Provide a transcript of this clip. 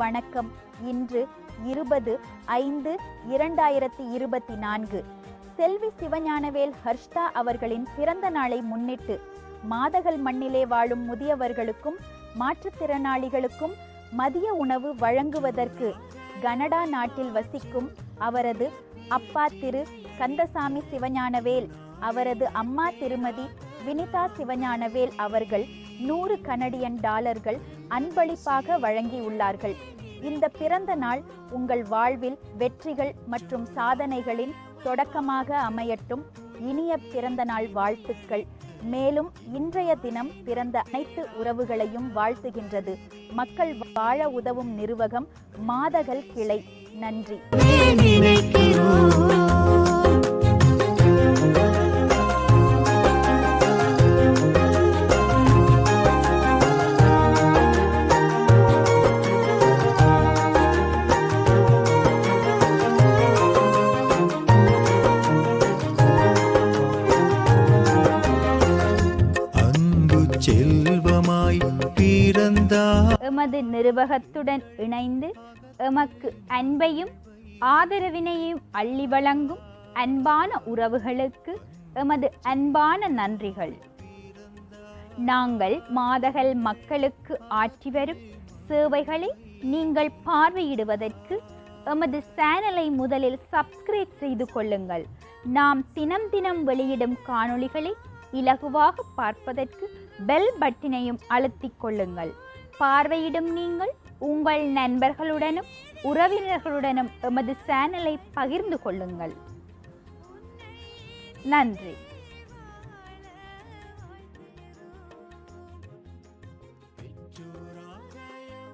வணக்கம். இன்று 20/5/2024 செல்வி சிவஞானவேல் ஹர்ஷ்தா அவர்களின் பிறந்த நாளை முன்னிட்டு மாதகல் மண்ணிலே வாழும் முதியவர்களுக்கும் மாற்றுத்திறனாளிகளுக்கும் மதிய உணவு வழங்குவதற்கு கனடா நாட்டில் வசிக்கும் அவரது அப்பா திரு கந்தசாமி சிவஞானவேல், அவரது அம்மா திருமதி வினிதா சிவஞானவேல் அவர்கள் 100 கனடியன் டாலர்கள் அன்பளிப்பாக வழங்கியுள்ளார்கள். இந்த பிறந்த நாள் உங்கள் வாழ்வில் வெற்றிகள் மற்றும் சாதனைகளின் தொடக்கமாக அமையட்டும். இனிய பிறந்த நாள் வாழ்த்துக்கள். மேலும் இன்றைய தினம் பிறந்த அனைத்து உறவுகளையும் வாழ்த்துகின்றது மக்கள் வாழ உதவும் நிறுவகம் மாதகல் கிளை. நன்றி. செல்வமாய் பிறந்தார். எமது நிர்வாகத்துடன் இணைந்து எமக்கு அன்பையும் ஆதரவினையும் அள்ளி வழங்கும் அன்பான உறவுகளுக்கு எமது அன்பான நன்றிகள். நாங்கள் மாதகல் மக்களுக்கு ஆற்றி வரும் சேவைகளை நீங்கள் பார்வையிடுவதற்கு எமது சேனலை முதலில் சப்ஸ்கிரைப் செய்து கொள்ளுங்கள். நாம் தினம் தினம் வெளியிடும் காணொளிகளை இலகுவாக பார்ப்பதற்கு பெல் பட்டினையும் அழுத்திக் கொள்ளுங்கள். பார்வையிடும் நீங்கள் உங்கள் நண்பர்களுடனும் உறவினர்களுடனும் எமது சேனலை பகிர்ந்து கொள்ளுங்கள். நன்றி.